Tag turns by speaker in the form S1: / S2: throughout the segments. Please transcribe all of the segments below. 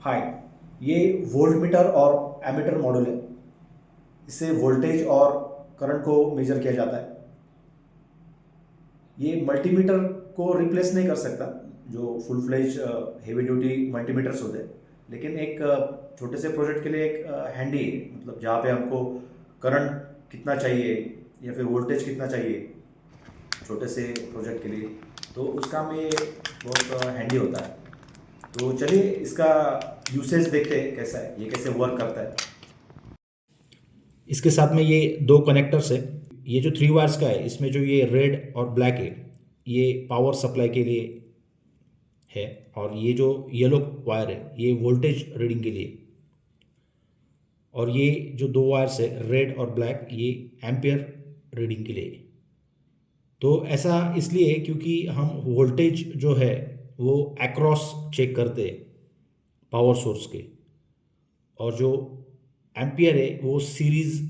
S1: हाय, ये volt meter और ammeter module है। इससे वोल्टेज और करंट को मेजर किया जाता है। ये मल्टीमीटर को रिप्लेस नहीं कर सकता, जो full fledge heavy duty multimeters होते हैं। लेकिन एक छोटे से प्रोजेक्ट के लिए एक हैंडी है, मतलब जहाँ पे हमको करंट कितना चाहिए या फिर वोल्टेज कितना चाहिए छोटे से प्रोजेक्ट के लिए, तो उस काम में ये बहुत हैंडी होता है। तो चलिए इसका यूसेज देखते हैं कैसा है, ये कैसे वर्क करता है। इसके साथ में ये दो कनेक्टर्स है। ये जो 3 वायर्स का है, इसमें जो ये रेड और ब्लैक है, ये पावर सप्लाई के लिए है। और ये जो येलो वायर है, ये वोल्टेज रीडिंग के लिए। और ये जो दो वायर्स है रेड और ब्लैक, ये एम्पियर रीडिंग के लिए। तो ऐसा इसलिए क्योंकि हम वोल्टेज जो है वो अक्रॉस चेक करते हैं पावर सोर्स के, और जो एम्पियर है वो सीरीज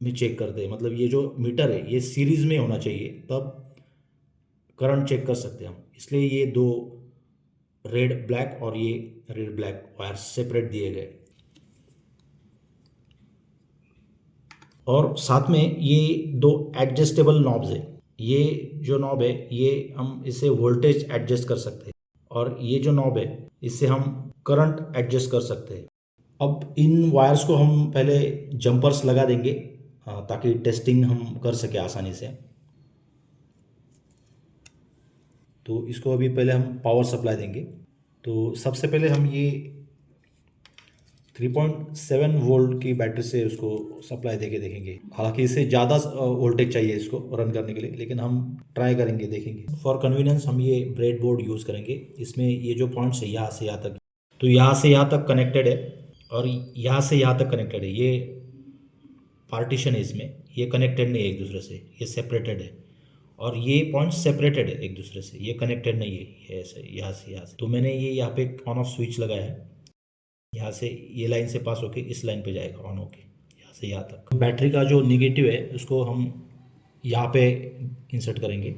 S1: में चेक करते हैं। मतलब ये जो मीटर है ये सीरीज में होना चाहिए, तब करंट चेक कर सकते हैं हम। इसलिए ये दो रेड ब्लैक और ये रेड ब्लैक वायर सेपरेट दिए गए। और साथ में ये दो एडजस्टेबल नॉब्स है। ये जो नॉब है ये हम इससे वोल्टेज एडजस्ट कर सकते हैं, और ये जो नॉब है इससे हम करंट एडजस्ट कर सकते हैं। अब इन वायर्स को हम पहले जंपर्स लगा देंगे, ताकि टेस्टिंग हम कर सके आसानी से। तो इसको अभी पहले हम पावर सप्लाई देंगे। तो सबसे पहले हम ये 3.7 वोल्ट की बैटरी से उसको सप्लाई देके देखेंगे। हालांकि इससे ज़्यादा वोल्टेज चाहिए इसको रन करने के लिए, लेकिन हम ट्राई करेंगे, देखेंगे। फॉर कन्वीनियंस हम ये ब्रेड बोर्ड यूज़ करेंगे। इसमें ये जो पॉइंट्स है यहाँ से यहाँ तक, तो यहाँ से यहाँ तक कनेक्टेड है, और यहाँ से यहाँ तक कनेक्टेड है। ये पार्टीशन है इसमें, ये कनेक्टेड नहीं है एक दूसरे से, ये सेपरेटेड है। और ये पॉइंट सेपरेटेड है एक दूसरे से, ये कनेक्टेड नहीं है। ये ऐसे यहाँ से यहाँ से। तो मैंने ये यहाँ पे ऑन ऑफ स्विच लगाया है। यहाँ से ये लाइन से पास होके इस लाइन पे जाएगा ऑन होके, यहाँ से यहाँ तक। बैटरी का जो निगेटिव है उसको हम यहाँ पे इंसर्ट करेंगे।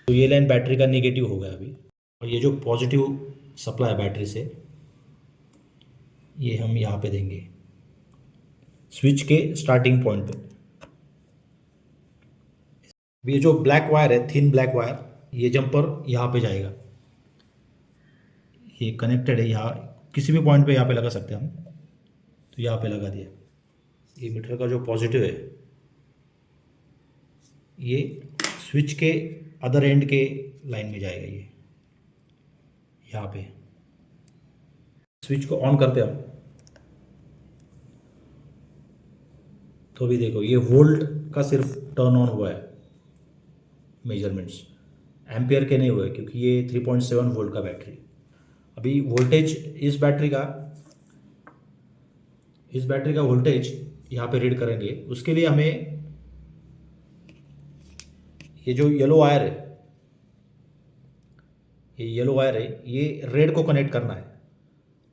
S1: तो ये लाइन बैटरी का निगेटिव हो गया अभी। और ये जो पॉजिटिव सप्लाई है बैटरी से, ये हम यहाँ पे देंगे स्विच के स्टार्टिंग पॉइंट पे। ये जो ब्लैक वायर है, थिन ब्लैक वायर, ये जंपर यहाँ पे जाएगा। ये कनेक्टेड है, यहाँ किसी भी पॉइंट पे यहाँ पे लगा सकते हैं हम। तो यहाँ पे लगा दिया। ये मीटर का जो पॉजिटिव है ये स्विच के अदर एंड के लाइन में जाएगा। ये यहाँ पे स्विच को ऑन करते हम, तो अभी देखो ये वोल्ट का सिर्फ टर्न ऑन हुआ है मेजरमेंट्स, एम्पियर के नहीं हुए, क्योंकि ये 3.7 वोल्ट का बैटरी। अभी वोल्टेज इस बैटरी का वोल्टेज यहाँ पे रीड करेंगे। उसके लिए हमें ये जो येलो वायर है, ये रेड को कनेक्ट करना है।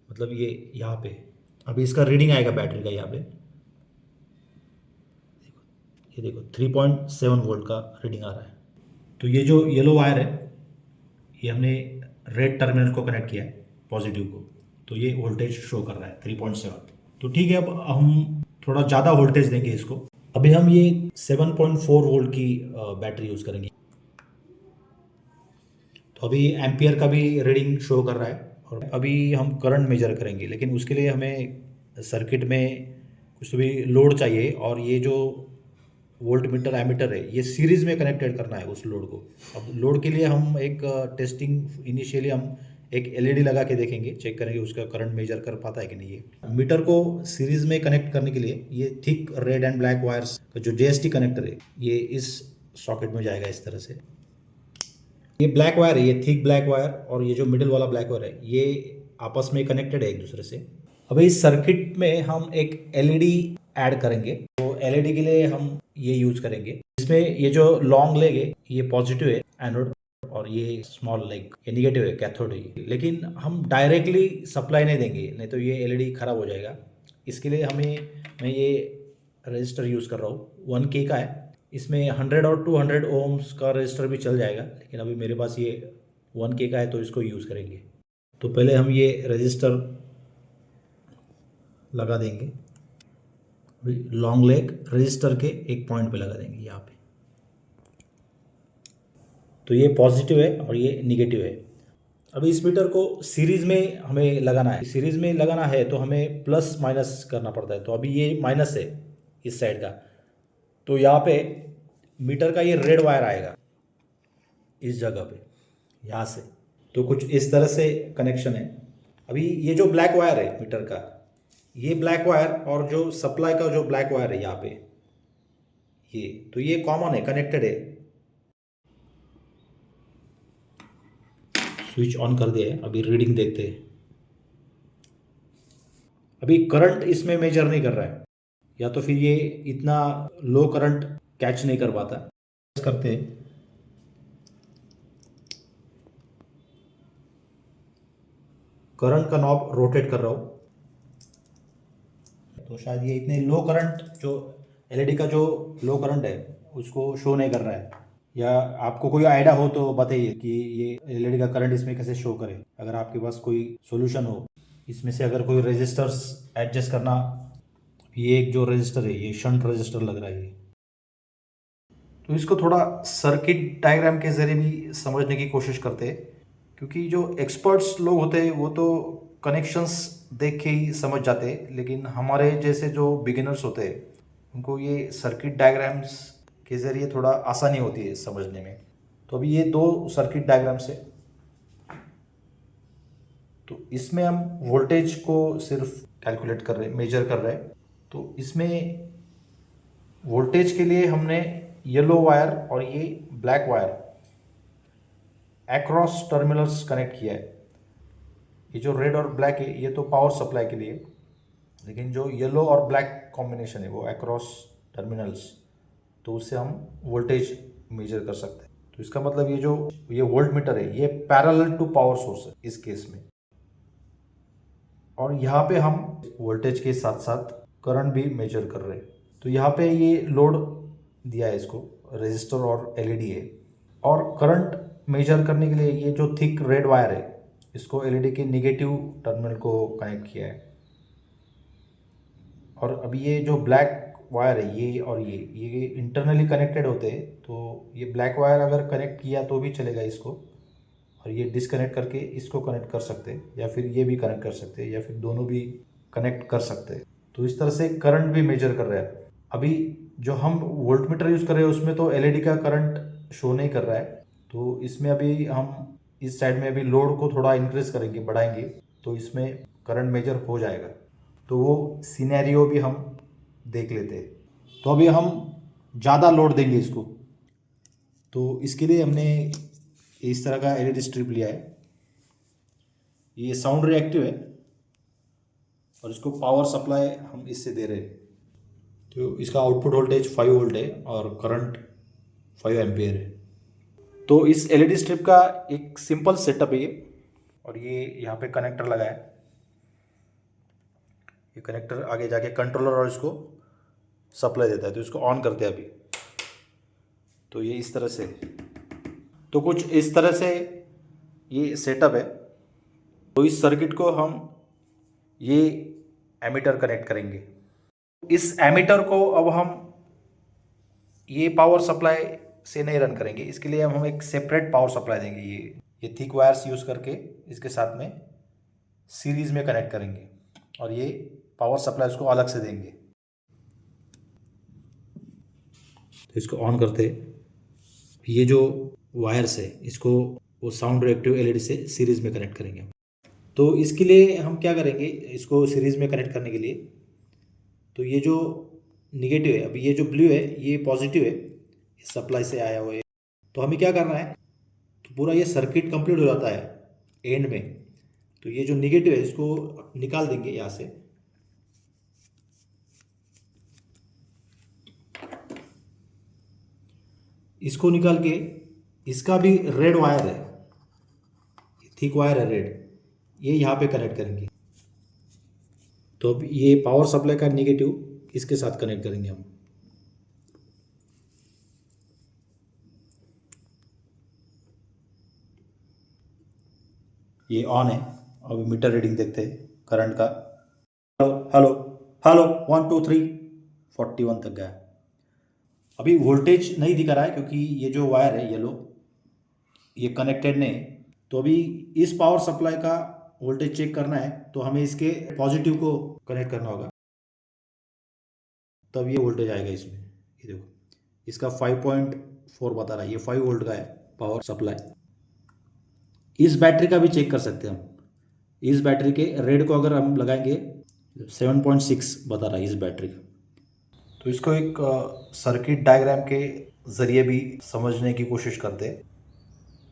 S1: मतलब ये यहाँ पे अभी इसका रीडिंग आएगा बैटरी का। यहाँ पे ये देखो 3.7 वोल्ट का रीडिंग आ रहा है। तो ये जो येलो वायर है ये हमने रेड टर्मिनल को कनेक्ट किया है, पॉजिटिव को। तो ये वोल्टेज शो कर रहा है 3.7। तो ठीक है, अब हम थोड़ा ज़्यादा वोल्टेज देंगे इसको। अभी हम ये 7.4 वोल्ट की बैटरी यूज़ करेंगे। तो अभी एम्पियर का भी रीडिंग शो कर रहा है। और अभी हम करंट मेजर करेंगे, लेकिन उसके लिए हमें सर्किट में कुछ तो भी लोड चाहिए। और ये जो वोल्ट मीटर एमीटर है ये सीरीज़ में कनेक्टेड करना है उस लोड को। अब लोड के लिए हम एक टेस्टिंग इनिशियली हम एक एलईडी लगा के देखेंगे, चेक करेंगे उसका करंट मेजर कर पाता है कि नहीं। है मीटर को सीरीज़ में कनेक्ट करने के लिए ये thick red and black wires का जो जेएसटी कनेक्टर है ये इस सॉकेट में जाएगा इस तरह से। ये ब्लैक वायर है, ये थिक ब्लैक वायर, और ये जो मिडिल वाला ब्लैक वायर है ये आपस में कनेक्टेड है एक दूसरे से। अब इस सर्किट में हम एक एलईडी ऐड करेंगे। तो एलईडी के लिए हम ये यूज़ करेंगे। इसमें ये जो लॉन्ग लेग है ये पॉजिटिव है एनोड, और ये स्मॉल लेग ये निगेटिव है, कैथोड है। लेकिन हम डायरेक्टली सप्लाई नहीं देंगे, नहीं तो ये एलईडी ख़राब हो जाएगा। इसके लिए मैं ये रजिस्टर यूज़ कर रहा हूँ, 1K का है। इसमें 100 और 200 ओम्स का रजिस्टर भी चल जाएगा, लेकिन अभी मेरे पास ये 1K का है तो इसको यूज़ करेंगे। तो पहले हम ये रजिस्टर लगा देंगे। अभी लॉन्ग लेग रजिस्टर के एक पॉइंट पे लगा देंगे यहाँ पे। तो ये पॉजिटिव है और ये निगेटिव है। अभी इस मीटर को सीरीज में हमें लगाना है। सीरीज में लगाना है तो हमें प्लस माइनस करना पड़ता है। तो अभी ये माइनस है इस साइड का, तो यहाँ पे मीटर का ये रेड वायर आएगा इस जगह पे, यहाँ से। तो कुछ इस तरह से कनेक्शन है। अभी ये जो ब्लैक वायर है मीटर का, ये ब्लैक वायर और जो सप्लाई का जो ब्लैक वायर है यहाँ पे, ये तो ये कॉमन है, कनेक्टेड है। स्विच ऑन कर दिया है, अभी रीडिंग देखते हैं। अभी करंट इसमें मेजर नहीं कर रहा है, या तो फिर ये इतना लो करंट कैच नहीं कर पाता। करते हैं, करंट का नॉब रोटेट कर रहा हूँ, तो शायद ये इतने लो करंट जो एलईडी का जो लो करंट है उसको शो नहीं कर रहा है। या आपको कोई आइडिया हो तो बताइए कि ये एलईडी का करंट इसमें कैसे शो करे। अगर आपके पास कोई सॉल्यूशन हो, इसमें से अगर कोई रेजिस्टर्स एडजस्ट करना। ये एक जो रजिस्टर है ये शंट रजिस्टर लग रहा है ये। तो इसको थोड़ा सर्किट डायग्राम के जरिए भी समझने की कोशिश करते हैं, क्योंकि जो एक्सपर्ट्स लोग होते हैं वो तो कनेक्शंस देख के ही समझ जाते हैं, लेकिन हमारे जैसे जो बिगिनर्स होते हैं उनको ये सर्किट डायग्राम्स के ज़रिए थोड़ा आसानी होती है समझने में। तो अभी ये दो सर्किट डायग्राम्स है। तो इसमें हम वोल्टेज को सिर्फ कैलकुलेट कर रहे हैं, मेजर कर रहे हैं। तो इसमें वोल्टेज के लिए हमने येलो वायर और ये black wire across terminals connect किया है। ये जो रेड और ब्लैक है ये तो पावर सप्लाई के लिए, लेकिन जो येलो और ब्लैक कॉम्बिनेशन है वो अक्रॉस टर्मिनल्स, तो उससे हम वोल्टेज मेजर कर सकते हैं। तो इसका मतलब ये वोल्ट मीटर है ये पैरेलल टू पावर सोर्स है इस केस में। और यहाँ पे हम वोल्टेज के साथ साथ करंट भी मेजर कर रहे हैं। तो यहाँ पे ये लोड दिया है, इसको रेजिस्टर और एलईडी है। और करंट मेजर करने के लिए ये जो थिक रेड वायर है इसको एलईडी के नेगेटिव टर्मिनल को कनेक्ट किया है। और अभी ये जो ब्लैक वायर है ये और ये इंटरनली कनेक्टेड होते हैं। तो ये ब्लैक वायर अगर कनेक्ट किया तो भी चलेगा इसको, और ये डिसकनेक्ट करके इसको कनेक्ट कर सकते हैं, या फिर ये भी कनेक्ट कर सकते हैं, या फिर दोनों भी कनेक्ट कर सकते हैं। तो इस तरह से करंट भी मेजर कर रहे हैं। अभी जो हम वोल्ट मीटर यूज़ कर रहे हैं उसमें तो एलईडी का करंट शो नहीं कर रहा है। तो इसमें अभी हम इस साइड में अभी लोड को थोड़ा इंक्रीज करेंगे, बढ़ाएंगे, तो इसमें करंट मेजर हो जाएगा। तो वो सिनेरियो भी हम देख लेते हैं। तो अभी हम ज़्यादा लोड देंगे इसको, तो इसके लिए हमने इस तरह का एलईडी स्ट्रिप लिया है। ये साउंड रिएक्टिव है और इसको पावर सप्लाई हम इससे दे रहे हैं। तो इसका आउटपुट वोल्टेज 5 वोल्ट है और करंट 5 एम्पियर है। तो इस एलईडी स्ट्रिप का एक सिंपल सेटअप है ये, और ये यहाँ पे कनेक्टर लगा है। ये कनेक्टर आगे जाके कंट्रोलर और इसको सप्लाई देता है। तो इसको ऑन करते हैं अभी, तो ये इस तरह से, तो कुछ इस तरह से ये सेटअप है। तो इस सर्किट को हम ये एमीटर कनेक्ट करेंगे। इस एमीटर को अब हम ये पावर सप्लाई से नहीं रन करेंगे, इसके लिए हम एक सेपरेट पावर सप्लाई देंगे। ये थिक वायर्स यूज़ करके इसके साथ में सीरीज में कनेक्ट करेंगे और ये पावर सप्लाई उसको अलग से देंगे। तो इसको ऑन करते, ये जो वायर्स है इसको वो साउंड रिएक्टिव एलईडी से सीरीज में कनेक्ट करेंगे। तो इसके लिए हम क्या करेंगे, इसको सीरीज में कनेक्ट करने के लिए, तो ये जो निगेटिव है, अभी ये जो ब्लू है ये पॉजिटिव है, सप्लाई से आया हुआ है। तो हमें क्या करना है, तो पूरा ये सर्किट कंप्लीट हो जाता है एंड में। तो ये जो निगेटिव है इसको निकाल देंगे यहाँ से। इसको निकाल के इसका भी रेड वायर है, थिक वायर है रेड, ये यहाँ पे कनेक्ट करेंगे। तो अब ये पावर सप्लाई का निगेटिव इसके साथ कनेक्ट करेंगे हम। ये ऑन है। अभी मीटर रीडिंग देखते हैं करंट का। हेलो हेलो 1 2 3 41 तक गया। अभी वोल्टेज नहीं दिखा रहा है क्योंकि ये जो वायर है येलो ये कनेक्टेड नहीं है। तो अभी इस पावर सप्लाई का वोल्टेज चेक करना है तो हमें इसके पॉजिटिव को कनेक्ट करना होगा, तब ये वोल्टेज आएगा इसमें। ये देखो इसका 5.4 बता रहा है, ये 5 वोल्ट का है पावर सप्लाई। इस बैटरी का भी चेक कर सकते हैं हम। इस बैटरी के रेड को अगर हम लगाएंगे 7.6 बता रहा है इस बैटरी का। तो इसको एक सर्किट डायग्राम के ज़रिए भी समझने की कोशिश करते हैं।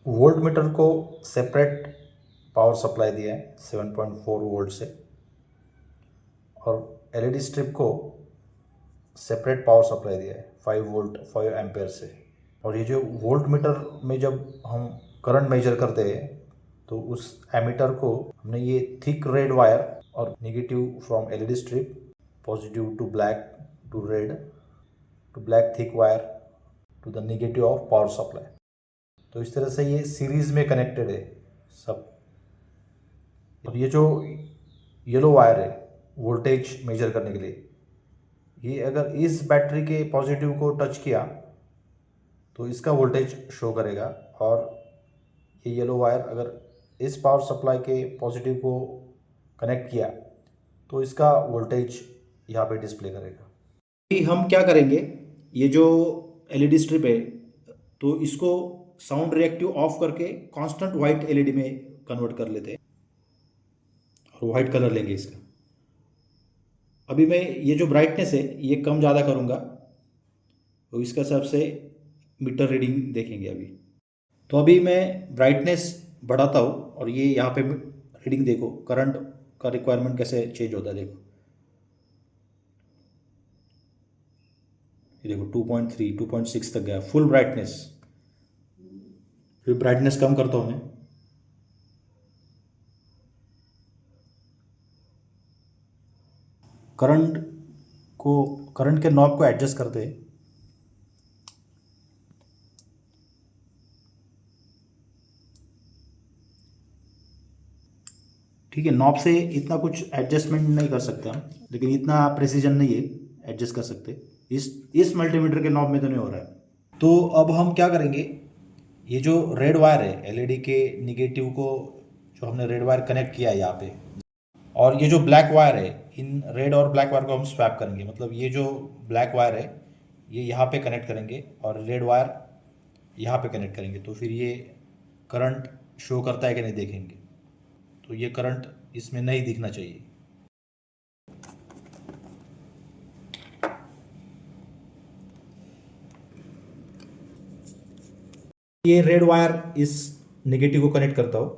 S1: वोल्ट मीटर को सेपरेट पावर सप्लाई दिया है 7.4 वोल्ट से, और एलईडी स्ट्रिप को सेपरेट पावर सप्लाई दिया है 5 वोल्ट 5 एम्पेयर से। और ये जो वोल्ट मीटर में जब हम करंट मेजर करते हैं तो उस एमीटर को हमने ये थिक रेड वायर और negative from LED strip, positive to black to red to black thick wire to the negative of power supply. तो इस तरह से ये सीरीज में कनेक्टेड है सब। और ये जो येलो वायर है वोल्टेज मेजर करने के लिए, ये अगर इस बैटरी के पॉजिटिव को टच किया तो इसका वोल्टेज शो करेगा, और ये येलो वायर अगर इस पावर सप्लाई के पॉजिटिव को कनेक्ट किया तो इसका वोल्टेज यहाँ पे डिस्प्ले करेगा। अभी हम क्या करेंगे, ये जो एलईडी स्ट्रिप है तो इसको साउंड रिएक्टिव ऑफ करके कांस्टेंट वाइट एलईडी में कन्वर्ट कर लेते हैं और वाइट कलर लेंगे इसका। अभी मैं ये जो ब्राइटनेस है ये कम ज़्यादा करूँगा तो इसका हिसाब से मीटर रीडिंग देखेंगे अभी। तो अभी मैं ब्राइटनेस बढ़ाता हूँ और ये यहाँ पे रीडिंग देखो, करंट का रिक्वायरमेंट कैसे चेंज होता है देखो। ये देखो 2.3 2.6 तक गया फुल ब्राइटनेस। फिर ब्राइटनेस कम करता हूँ मैं। करंट के नॉब को एडजस्ट करते हैं। ठीक है, नॉब से इतना कुछ एडजस्टमेंट नहीं कर सकते हम, लेकिन इतना प्रेसिजन नहीं है, एडजस्ट कर सकते। इस मल्टीमीटर के नॉब में तो नहीं हो रहा है। तो अब हम क्या करेंगे, ये जो रेड वायर है एलईडी के निगेटिव को जो हमने रेड वायर कनेक्ट किया है यहाँ पे, और ये जो ब्लैक वायर है इन रेड और ब्लैक वायर को हम स्वैप करेंगे। मतलब ये जो ब्लैक वायर है ये यहाँ पे कनेक्ट करेंगे और रेड वायर यहाँ पे कनेक्ट करेंगे। तो फिर ये करंट शो करता है कि नहीं देखेंगे। तो ये करंट इसमें नहीं दिखना चाहिए। ये रेड वायर इस नेगेटिव को कनेक्ट करता हूँ।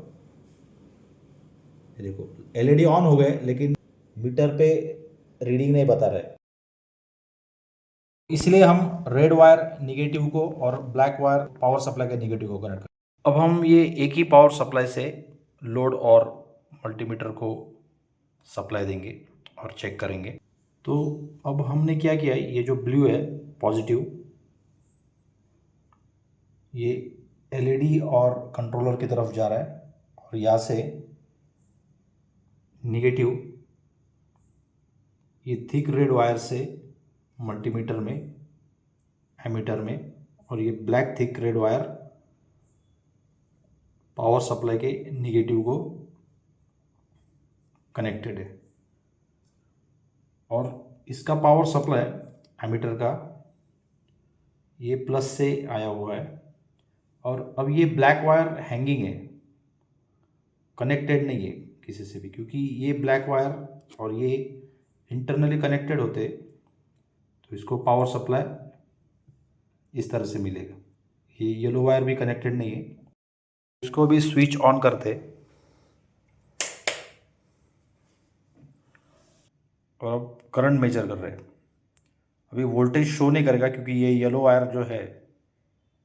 S1: देखो एलईडी ऑन हो गए लेकिन मीटर पे रीडिंग नहीं बता रहा है, इसलिए हम रेड वायर निगेटिव को और ब्लैक वायर पावर सप्लाई के निगेटिव को कनेक्ट कर। अब हम ये एक ही पावर सप्लाई से लोड और मल्टीमीटर को सप्लाई देंगे और चेक करेंगे। तो अब हमने क्या किया है, ये जो ब्लू है पॉजिटिव ये एलईडी और कंट्रोलर की तरफ जा रहा है, और यहाँ से निगेटिव ये थिक रेड वायर से मल्टीमीटर में एमीटर में, और ये black thick red wire power supply के निगेटिव को कनेक्टेड है। और इसका पावर सप्लाई एमीटर का ये प्लस से आया हुआ है, और अब ये ब्लैक वायर हैंगिंग है, कनेक्टेड नहीं है किसी से भी, क्योंकि ये ब्लैक वायर और ये इंटरनली कनेक्टेड होते तो इसको पावर सप्लाई इस तरह से मिलेगा। ये येलो वायर भी कनेक्टेड नहीं है। इसको भी स्विच ऑन करते और अब करंट मेजर कर रहे हैं। अभी वोल्टेज शो नहीं करेगा क्योंकि ये येलो वायर जो है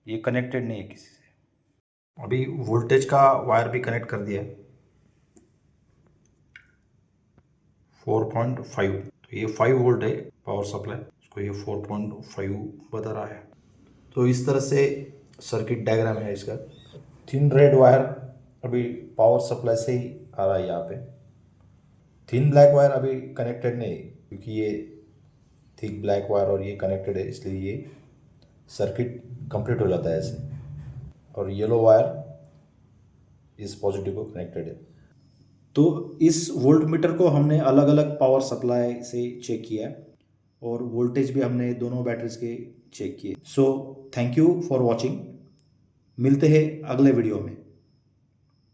S1: ये कनेक्टेड नहीं है किसी से। अभी वोल्टेज का वायर भी कनेक्ट कर दिया है 4.5। तो ये 5 वोल्ट है पावर सप्लाई, इसको ये 4.5 बता रहा है। तो इस तरह से सर्किट डायग्राम है इसका। थिन रेड वायर अभी पावर सप्लाई से ही आ रहा है यहाँ पे।
S2: थिन ब्लैक वायर अभी कनेक्टेड नहीं, क्योंकि ये थिक ब्लैक वायर और ये कनेक्टेड है, इसलिए ये सर्किट कंप्लीट हो जाता है ऐसे। और येलो वायर इस पॉजिटिव को कनेक्टेड है।
S1: तो इस वोल्ट मीटर को हमने अलग अलग पावर सप्लाई से चेक किया और वोल्टेज भी हमने दोनों बैटरीज के चेक किए। So thank you for watching. मिलते हैं अगले वीडियो में।